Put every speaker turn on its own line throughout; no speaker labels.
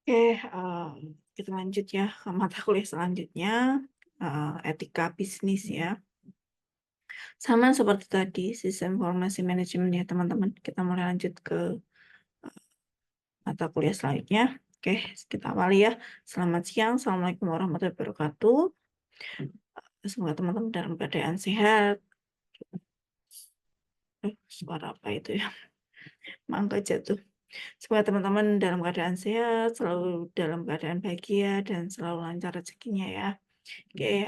Oke, kita lanjut ya ke mata kuliah selanjutnya, etika bisnis ya. Sama seperti tadi, sistem informasi manajemen ya teman-teman. Kita mulai lanjut ke mata kuliah selanjutnya. Oke, kita awali ya. Selamat siang, Assalamualaikum warahmatullahi wabarakatuh. Semoga teman-teman dalam keadaan sehat. Suara apa itu ya? Mangga jatuh. Semoga teman-teman dalam keadaan sehat, selalu dalam keadaan bahagia, dan selalu lancar rezekinya ya. Oke,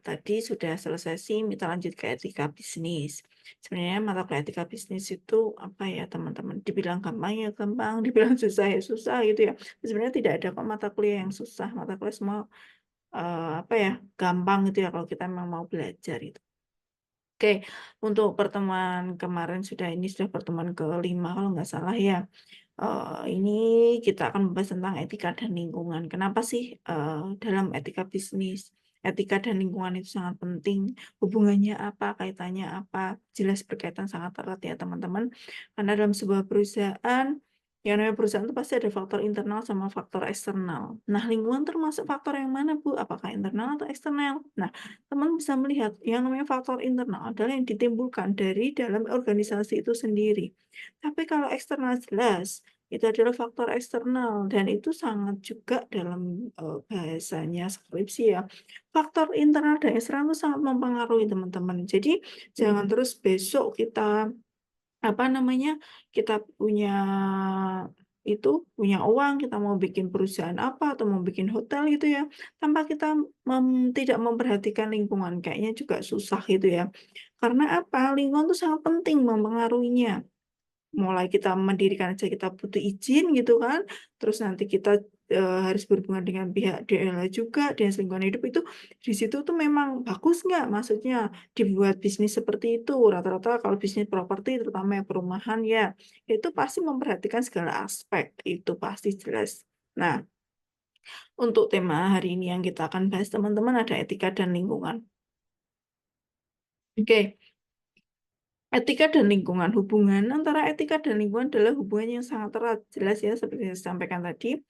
tadi sudah selesai sih, kita lanjut ke etika bisnis. Sebenarnya mata kuliah etika bisnis itu apa ya teman-teman? Dibilang gampang ya gampang, dibilang susah ya susah gitu ya. Sebenarnya tidak ada kok mata kuliah yang susah, mata kuliah semua apa ya gampang gitu ya kalau kita memang mau belajar itu. Oke, untuk pertemuan kemarin ini sudah pertemuan kelima kalau nggak salah ya. Ini kita akan membahas tentang etika dan lingkungan. Kenapa sih, dalam etika bisnis, etika dan lingkungan itu sangat penting, hubungannya apa, kaitannya apa, jelas berkaitan sangat erat ya teman-teman. Karena dalam sebuah perusahaan, yang namanya perusahaan itu pasti ada faktor internal sama faktor eksternal. Nah, lingkungan termasuk faktor yang mana, Bu? Apakah internal atau eksternal? Nah, teman bisa melihat yang namanya faktor internal adalah yang ditimbulkan dari dalam organisasi itu sendiri. Tapi kalau eksternal jelas, itu adalah faktor eksternal dan itu sangat juga dalam, bahasanya skripsi ya, faktor internal dan eksternal itu sangat mempengaruhi teman-teman. Jadi jangan terus besok kita, apa namanya, kita punya uang, kita mau bikin perusahaan apa atau mau bikin hotel gitu ya, tanpa kita tidak memperhatikan lingkungan, kayaknya juga susah gitu ya. Karena apa? Lingkungan itu sangat penting mempengaruhinya. Mulai kita mendirikan aja kita butuh izin gitu kan, terus nanti kita, harus berhubungan dengan pihak DLH juga, Dinas Lingkungan Hidup itu di situ tuh memang bagus nggak maksudnya dibuat bisnis seperti itu. Rata-rata kalau bisnis properti terutama yang perumahan ya, itu pasti memperhatikan segala aspek, itu pasti jelas. Nah, untuk tema hari ini yang kita akan bahas teman-teman ada etika dan lingkungan. Oke. Etika dan lingkungan, hubungan antara etika dan lingkungan adalah hubungan yang sangat erat, jelas ya seperti yang saya sampaikan tadi.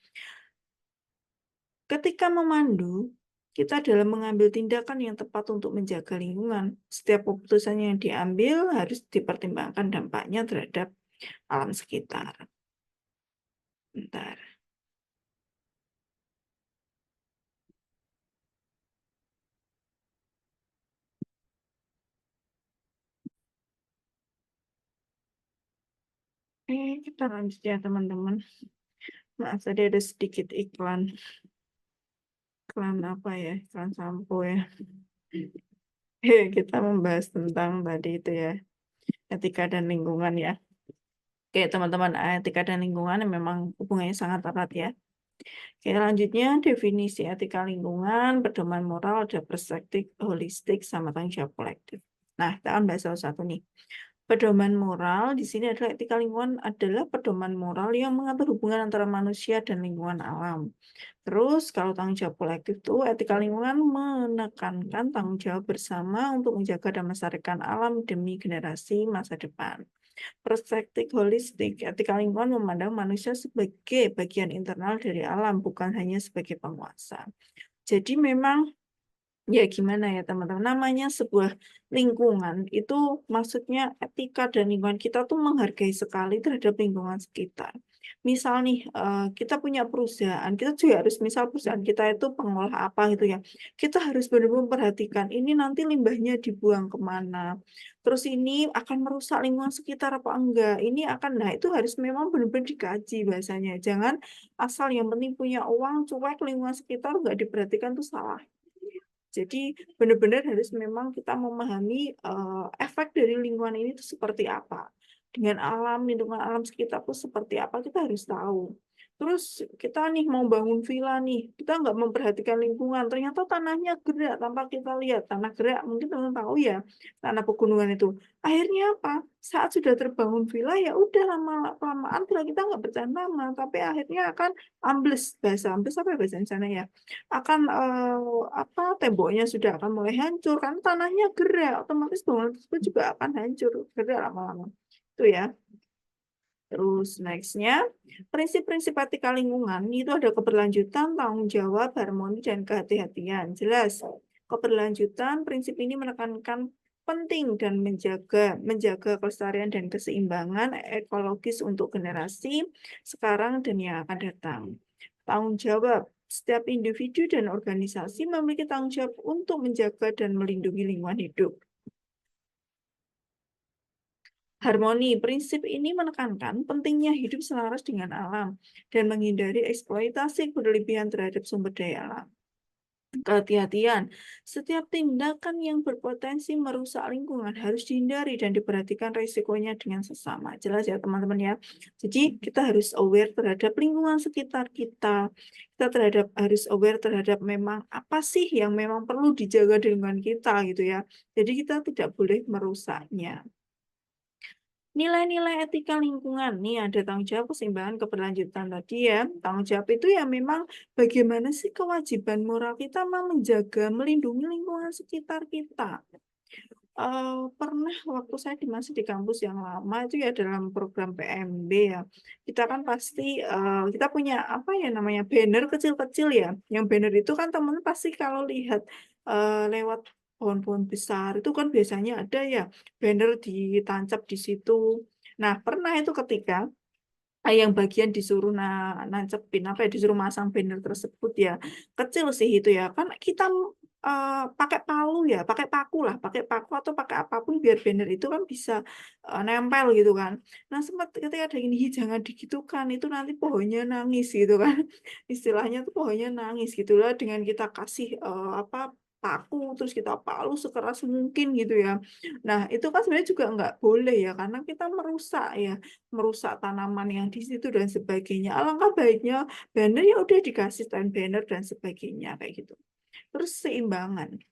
Ketika memandu, kita dalam mengambil tindakan yang tepat untuk menjaga lingkungan. Setiap keputusan yang diambil harus dipertimbangkan dampaknya terhadap alam sekitar. Bentar. Kita lanjut ya teman-teman. Maaf tadi ada sedikit iklan. Iklan apa ya? Iklan sampo ya. Kita membahas tentang tadi itu ya, etika dan lingkungan ya. Oke, teman-teman, etika dan lingkungan yang memang hubungannya sangat erat ya. Oke, selanjutnya definisi etika lingkungan, pedoman moral, ada perspektif holistik, sama tanggung jawab kolektif. Nah, kita akan bahas satu-satu nih. Pedoman moral di sini adalah etika lingkungan adalah pedoman moral yang mengatur hubungan antara manusia dan lingkungan alam. Terus kalau tanggung jawab kolektif tuh etika lingkungan menekankan tanggung jawab bersama untuk menjaga dan melestarikan alam demi generasi masa depan. Perspektif holistik, etika lingkungan memandang manusia sebagai bagian internal dari alam, bukan hanya sebagai penguasa. Jadi memang ya gimana ya teman-teman, namanya sebuah lingkungan itu maksudnya etika dan lingkungan kita tuh menghargai sekali terhadap lingkungan sekitar. Misal nih, kita punya perusahaan, kita juga harus misal perusahaan kita itu pengolah apa gitu ya, kita harus benar-benar memperhatikan ini nanti limbahnya dibuang kemana, terus ini akan merusak lingkungan sekitar apa enggak, ini akan nah itu harus memang benar-benar dikaji bahasanya, jangan asal yang penting punya uang, cuek lingkungan sekitar nggak diperhatikan tuh salah. Jadi benar-benar harus memang kita memahami, efek dari lingkungan ini tuh seperti apa. Dengan alam, lingkungan alam sekitar tuh seperti apa, kita harus tahu. Terus kita nih mau bangun villa nih, kita nggak memperhatikan lingkungan, ternyata tanahnya gerak tanpa kita lihat. Tanah gerak mungkin teman tahu ya, tanah pegunungan itu. Akhirnya apa? Saat sudah terbangun villa, ya udah lama-kelamaan villa kita nggak bertahan lama, tapi akhirnya akan ambles, bahasa ambles apa ya bahasa di sana ya? Akan, apa, temboknya sudah akan mulai hancur, karena tanahnya gerak, otomatis bangunan tersebut juga akan hancur, gerak lama-lama, itu ya. Terus nextnya, prinsip-prinsip etika lingkungan itu ada keberlanjutan, tanggung jawab, harmoni, dan kehati-hatian. Jelas, keberlanjutan prinsip ini menekankan penting dan menjaga kelestarian dan keseimbangan ekologis untuk generasi sekarang dan yang akan datang. Tanggung jawab, setiap individu dan organisasi memiliki tanggung jawab untuk menjaga dan melindungi lingkungan hidup. Harmoni, prinsip ini menekankan pentingnya hidup selaras dengan alam dan menghindari eksploitasi berlebihan terhadap sumber daya alam. Kehati-hatian, setiap tindakan yang berpotensi merusak lingkungan harus dihindari dan diperhatikan risikonya dengan sesama. Jelas ya teman-teman ya. Jadi kita harus aware terhadap lingkungan sekitar kita. Kita harus aware terhadap memang apa sih yang memang perlu dijaga di lingkungan kita gitu ya. Jadi kita tidak boleh merusaknya. Nilai-nilai etika lingkungan, nih ada tanggung jawab, keseimbangan, keberlanjutan tadi ya. Tanggung jawab itu ya memang bagaimana sih kewajiban moral kita menjaga, melindungi lingkungan sekitar kita. Pernah waktu saya masih di kampus yang lama itu ya dalam program PMB ya, kita kan pasti, kita punya apa ya namanya, banner kecil-kecil ya, yang banner itu kan teman pasti kalau lihat, lewat pohon-pohon besar itu kan biasanya ada ya banner ditancap di situ. Nah pernah itu ketika yang bagian disuruh nancepin, apa ya, disuruh masang banner tersebut ya, kecil sih itu ya, kan kita, pakai palu ya, pakai paku lah, pakai paku atau pakai apapun biar banner itu kan bisa, nempel gitu kan. Nah sempat ketika ada ini, "Ih jangan digitukan, itu nanti pohonnya nangis," gitu kan. Istilahnya tuh pohonnya nangis gitu lah dengan kita kasih, apa, paku, terus kita palu sekeras mungkin gitu ya. Nah itu kan sebenarnya juga nggak boleh ya, karena kita merusak ya. Merusak tanaman yang di situ dan sebagainya. Alangkah baiknya banner ya udah dikasih stand banner dan sebagainya kayak gitu. Terus keseimbangan.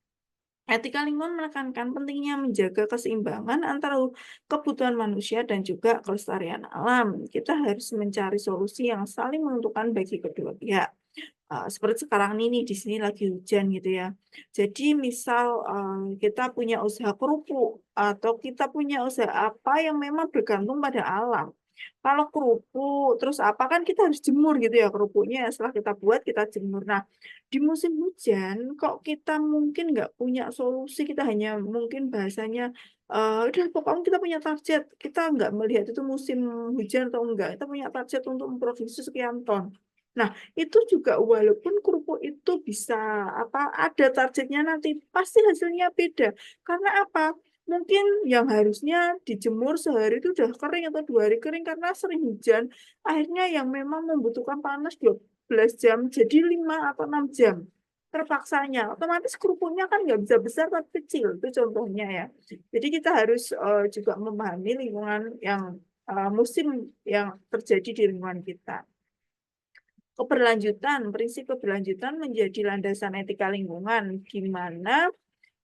Etika lingkungan menekankan pentingnya menjaga keseimbangan antara kebutuhan manusia dan juga kelestarian alam. Kita harus mencari solusi yang saling menguntungkan bagi kedua pihak. Seperti sekarang ini di sini lagi hujan gitu ya. Jadi misal, kita punya usaha kerupuk atau kita punya usaha apa yang memang bergantung pada alam. Kalau kerupuk, terus apa, kan kita harus jemur gitu ya kerupuknya, setelah kita buat kita jemur. Nah, di musim hujan kok kita mungkin nggak punya solusi, kita hanya mungkin bahasanya, udah pokoknya kita punya target, kita nggak melihat itu musim hujan atau enggak, kita punya target untuk memproduksi sekian ton. Nah, itu juga walaupun kerupuk itu bisa, apa, ada targetnya nanti, pasti hasilnya beda. Karena apa? Mungkin yang harusnya dijemur sehari itu udah kering atau 2 hari kering karena sering hujan, akhirnya yang memang membutuhkan panas 12 jam jadi 5 atau 6 jam, terpaksanya. Otomatis kerupuknya kan nggak bisa besar tapi kecil, itu contohnya ya. Jadi kita harus, juga memahami lingkungan yang, musim yang terjadi di lingkungan kita. Prinsip keberlanjutan menjadi landasan etika lingkungan, di mana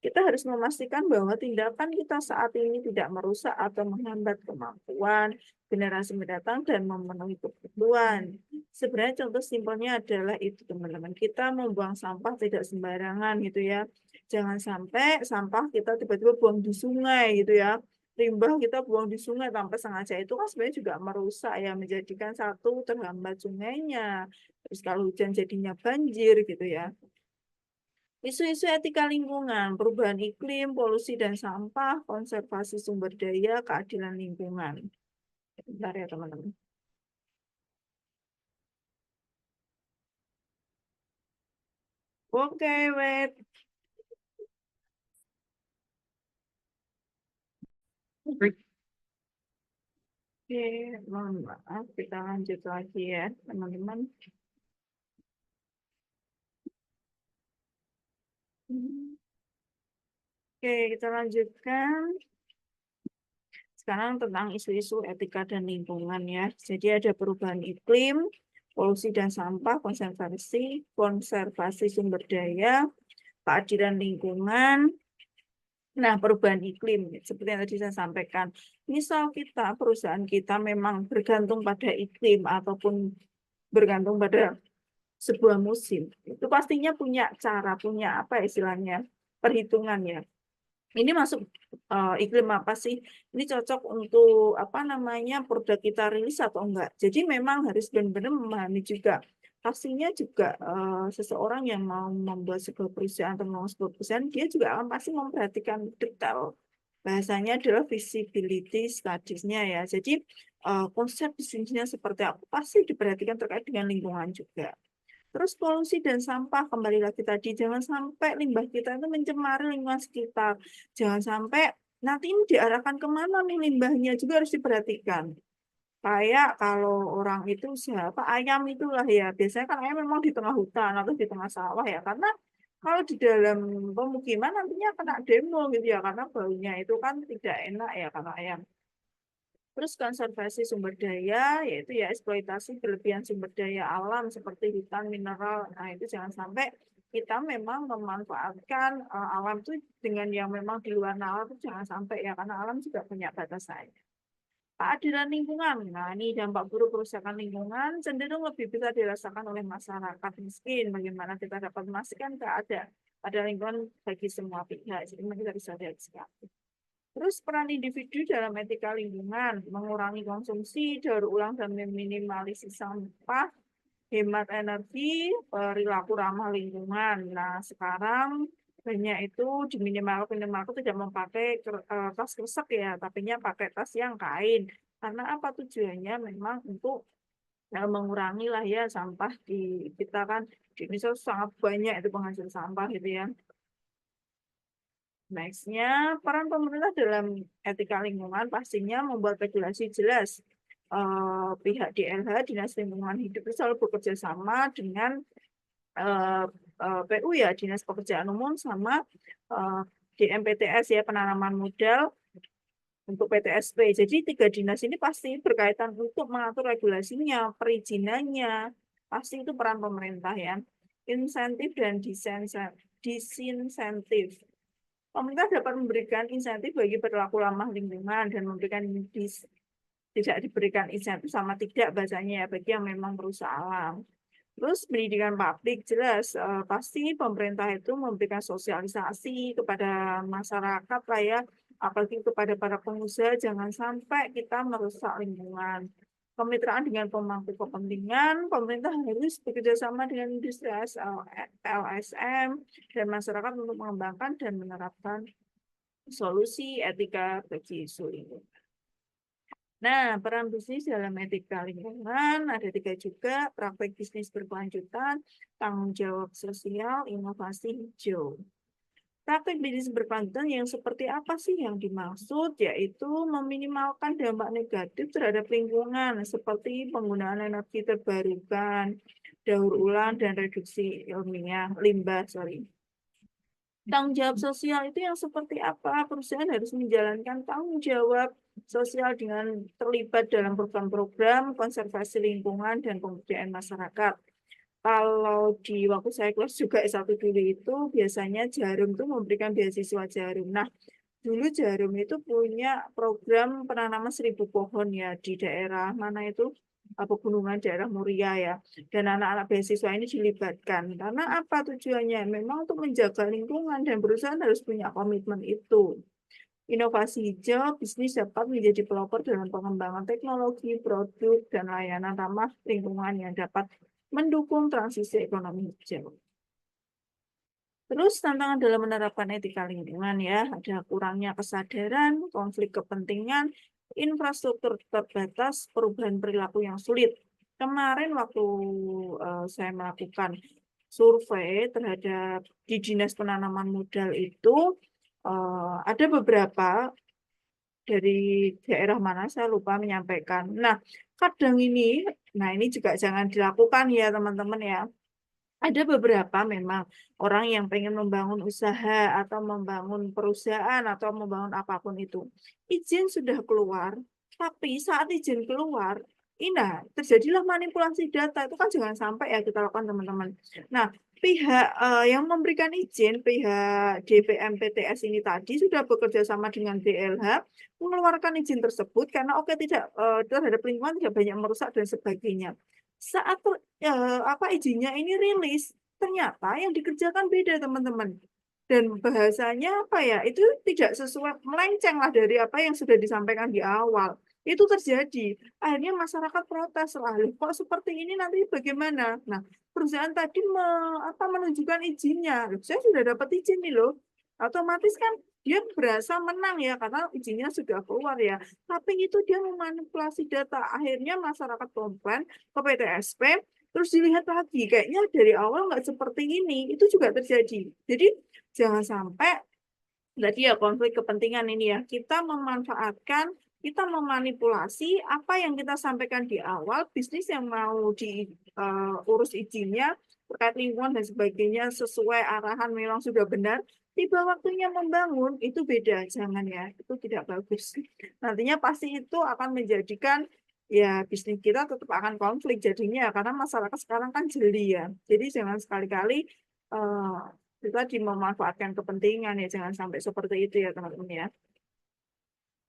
kita harus memastikan bahwa tindakan kita saat ini tidak merusak atau menghambat kemampuan generasi mendatang dan memenuhi kebutuhan. Sebenarnya contoh simpelnya adalah itu teman-teman, kita membuang sampah tidak sembarangan gitu ya. Jangan sampai sampah kita tiba-tiba buang di sungai gitu ya. Limbah kita buang di sungai tanpa sengaja itu kan sebenarnya juga merusak ya, menjadikan satu terhambat sungainya. Terus kalau hujan jadinya banjir gitu ya. Isu-isu etika lingkungan, perubahan iklim, polusi dan sampah, konservasi sumber daya, keadilan lingkungan. Bentar ya teman-teman. Oke, wait. Oke, mohon maaf, kita lanjut lagi ya, teman-teman. Oke, kita lanjutkan. Sekarang tentang isu-isu etika dan lingkungan ya. Jadi ada perubahan iklim, polusi dan sampah, konservasi sumber daya, keadilan lingkungan. Nah, perubahan iklim, seperti yang tadi saya sampaikan, misal perusahaan kita memang bergantung pada iklim ataupun bergantung pada sebuah musim, itu pastinya punya cara, punya apa istilahnya, perhitungan ya. ini masuk iklim apa sih? Ini cocok untuk apa namanya produk kita rilis atau enggak? Jadi memang harus benar-benar memahami juga. Pastinya juga seseorang yang mau membuat sebuah perusahaan atau mau sebuah perusahaan, dia juga akan pasti memperhatikan detail. Bahasanya adalah visibility studies-nya ya. Jadi konsep bisnisnya seperti apa pasti diperhatikan terkait dengan lingkungan juga. Terus polusi dan sampah, kembali lagi tadi, jangan sampai limbah kita itu mencemari lingkungan sekitar. Jangan sampai nanti ini diarahkan kemana nih limbahnya juga harus diperhatikan. Kayak kalau orang itu siapa, ayam itulah ya. Biasanya kan ayam memang di tengah hutan atau di tengah sawah ya. Karena kalau di dalam pemukiman nantinya kena demo gitu ya. Karena baunya itu kan tidak enak ya karena ayam. Terus konservasi sumber daya, yaitu ya eksploitasi kelebihan sumber daya alam seperti hutan, mineral. Nah, itu jangan sampai kita memang memanfaatkan alam itu dengan yang memang di luar nalar itu jangan sampai ya, karena alam juga punya batasannya. Keadilan lingkungan. Nah, ini dampak buruk kerusakan lingkungan cenderung lebih bisa dirasakan oleh masyarakat miskin. Bagaimana kita dapat memastikan keadaan pada lingkungan bagi semua pihak. Jadi kita bisa lihat sekali. Terus peran individu dalam etika lingkungan, mengurangi konsumsi, daur ulang dan meminimalisasi sampah, hemat energi, perilaku ramah lingkungan. Nah, sekarang banyak itu di minimarket tidak memakai tas kresek ya, tapi pakai tas yang kain. Karena apa tujuannya memang untuk mengurangi lah ya sampah di kita kan di Indonesia sangat banyak itu penghasil sampah gitu ya. Nextnya, peran pemerintah dalam etika lingkungan pastinya membuat regulasi jelas. Pihak DLH, Dinas Lingkungan Hidup, itu selalu bekerja sama dengan eh, PU ya, Dinas Pekerjaan Umum, sama eh, DMPTS ya, penanaman modal untuk PTSP. Jadi tiga dinas ini pasti berkaitan untuk mengatur regulasinya, perizinannya, pasti itu peran pemerintah ya. Insentif dan disinsentif. Pemerintah dapat memberikan insentif bagi perilaku ramah lingkungan dan memberikan tidak diberikan insentif sama tidak bahasanya ya bagi yang memang merusak alam. Terus pendidikan publik jelas pasti pemerintah itu memberikan sosialisasi kepada masyarakat lah ya, apalagi kepada para pengusaha jangan sampai kita merusak lingkungan. Kemitraan dengan pemangku kepentingan, pemerintah harus bekerja sama dengan industri LSM dan masyarakat untuk mengembangkan dan menerapkan solusi etika bagi isu lingkungan. Nah, peran bisnis dalam etika lingkungan ada tiga juga, praktek bisnis berkelanjutan, tanggung jawab sosial, inovasi hijau. Praktek bisnis berkelanjutan yang seperti apa sih yang dimaksud? Yaitu meminimalkan dampak negatif terhadap lingkungan, seperti penggunaan energi terbarukan, daur ulang, dan reduksi ilmiah, limbah, sorry. Tanggung jawab sosial itu yang seperti apa? Perusahaan harus menjalankan tanggung jawab sosial dengan terlibat dalam program-program konservasi lingkungan dan pemberdayaan masyarakat. Kalau di waktu saya kelas juga S1 dulu itu biasanya Jarum itu memberikan beasiswa Jarum. Nah, dulu Jarum itu punya program penanaman 1.000 pohon ya di daerah mana itu pegunungan daerah Muria ya. Dan anak-anak beasiswa ini dilibatkan. Karena apa tujuannya? Memang untuk menjaga lingkungan dan perusahaan harus punya komitmen itu. Inovasi hijau, bisnis dapat menjadi pelopor dalam pengembangan teknologi, produk, dan layanan ramah lingkungan yang dapat mendukung transisi ekonomi hijau. Terus tantangan dalam menerapkan etika lingkungan ya, ada kurangnya kesadaran, konflik kepentingan, infrastruktur terbatas, perubahan perilaku yang sulit. Kemarin waktu saya melakukan survei terhadap di Dinas Penanaman Modal itu, ada beberapa dari daerah mana saya lupa menyampaikan. Nah, kadang ini juga jangan dilakukan ya teman-teman ya. Ada beberapa memang orang yang pengen membangun usaha atau membangun perusahaan atau membangun apapun itu. Izin sudah keluar, tapi saat izin keluar, terjadilah manipulasi data. Itu kan jangan sampai ya kita lakukan teman-teman. Nah, pihak yang memberikan izin, pihak DPM PTS ini tadi sudah bekerja sama dengan DLH mengeluarkan izin tersebut karena tidak terhadap lingkungan tidak banyak merusak dan sebagainya. Saat apa izinnya ini rilis, ternyata yang dikerjakan beda teman-teman. dan bahasanya apa ya, itu tidak sesuai, melenceng lah dari apa yang sudah disampaikan di awal. Itu terjadi. Akhirnya masyarakat protes lah, "Loh, kok seperti ini nanti bagaimana?" Nah, perusahaan tadi menunjukkan izinnya. "Loh, saya sudah dapat izin nih loh." Otomatis kan dia berasa menang ya karena izinnya sudah keluar ya. Tapi itu dia memanipulasi data. Akhirnya masyarakat komplain ke PTSP, terus dilihat lagi, kayaknya dari awal nggak seperti ini. Itu juga terjadi. Jadi jangan sampai tadi ya konflik kepentingan ini ya, kita memanipulasi apa yang kita sampaikan di awal, bisnis yang mau diurus izinnya terkait lingkungan dan sebagainya sesuai arahan memang sudah benar, tiba waktunya membangun itu beda, jangan ya, itu tidak bagus. Nantinya pasti itu akan menjadikan ya bisnis kita tetap akan konflik jadinya karena masyarakat sekarang kan jeli ya. Jadi jangan sekali-kali eh, itu tadi memanfaatkan kepentingan ya, jangan sampai seperti itu ya teman-teman ya.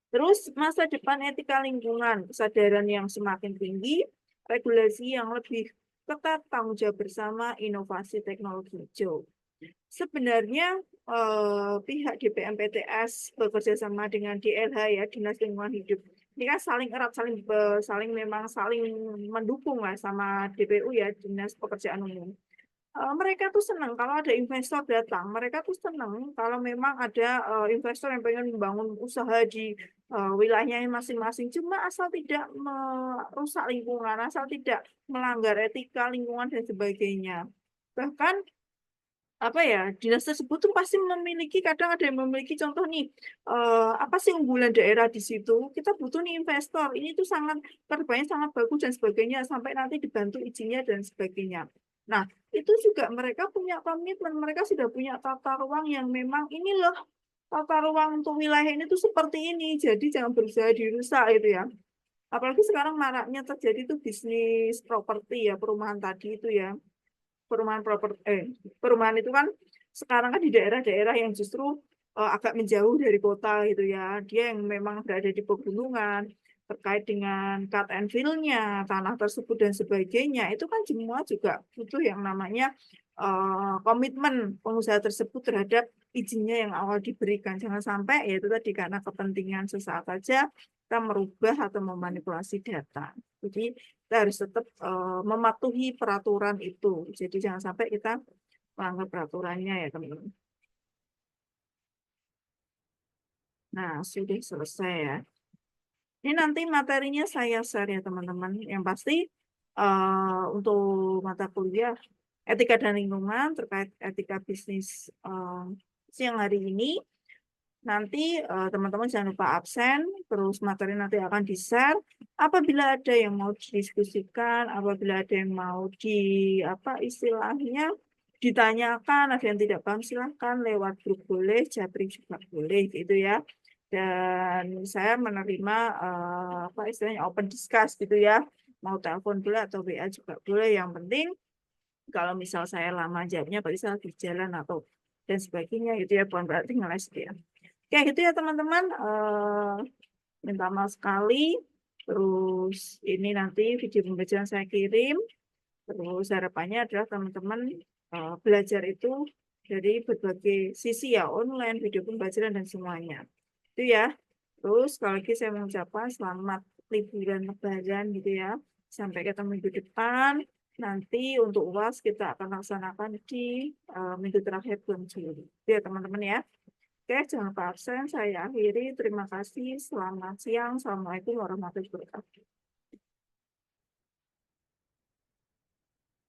Terus masa depan etika lingkungan, kesadaran yang semakin tinggi, regulasi yang lebih ketat, tanggung jawab bersama, inovasi teknologi hijau. Sebenarnya pihak DPMPTS bekerja sama dengan DLH ya, Dinas Lingkungan Hidup. Ini kan saling erat, saling mendukung lah sama DPU ya, Dinas Pekerjaan Umum. Mereka tuh senang kalau ada investor datang. Mereka tuh senang kalau memang ada investor yang pengen membangun usaha di wilayahnya masing-masing. Cuma asal tidak merusak lingkungan, asal tidak melanggar etika lingkungan dan sebagainya. Bahkan apa ya, dinas tersebut tuh pasti memiliki, kadang ada yang memiliki contoh nih, apa sih unggulan daerah di situ, kita butuh nih investor, ini tuh sangat kedepannya sangat bagus dan sebagainya, sampai nanti dibantu izinnya dan sebagainya. Nah, itu juga mereka punya komitmen, mereka sudah punya tata ruang yang memang ini loh, tata ruang untuk wilayah ini tuh seperti ini, jadi jangan berusaha dirusak itu ya. Apalagi sekarang maraknya terjadi tuh bisnis properti ya, perumahan tadi itu ya, perumahan itu kan sekarang kan di daerah-daerah yang justru agak menjauh dari kota gitu ya. Dia yang memang berada di pegunungan terkait dengan cut and fill-nya, tanah tersebut dan sebagainya. Itu kan semua juga butuh yang namanya komitmen pengusaha tersebut terhadap izinnya yang awal diberikan. Jangan sampai ya itu tadi karena kepentingan sesaat saja kita merubah atau memanipulasi data. Jadi kita harus tetap mematuhi peraturan itu. Jadi jangan sampai kita melanggar peraturannya ya teman-teman. Nah, sudah selesai ya. Ini nanti materinya saya share ya teman-teman. Yang pasti untuk mata kuliah etika dan lingkungan terkait etika bisnis siang hari ini. Nanti teman-teman jangan lupa absen, terus materi nanti akan di-share. Apabila ada yang mau didiskusikan, apabila ada yang mau apa istilahnya ditanyakan, ada yang tidak paham silahkan lewat grup boleh, Japri juga boleh gitu ya. Dan saya menerima apa istilahnya open discuss gitu ya. Mau telepon boleh atau WA juga boleh. Yang penting kalau misal saya lama jawabnya berarti saya di jalan atau dan sebagainya itu ya, bukan berarti ngeles gitu ya. Oke, gitu ya teman-teman. Minta maaf sekali. Terus ini nanti video pembelajaran saya kirim. Terus harapannya adalah teman-teman belajar itu dari berbagai sisi ya, online, video pembelajaran dan semuanya. Itu ya. Terus sekali lagi saya mengucapkan selamat liburan lebaran gitu ya. Sampai ketemu minggu depan. Nanti untuk UAS kita akan laksanakan di minggu terakhir bulan Juli. Itu ya teman-teman ya. Oke, jangan lupa absen. Saya akhiri. Terima kasih. Selamat siang. Assalamualaikum warahmatullahi wabarakatuh.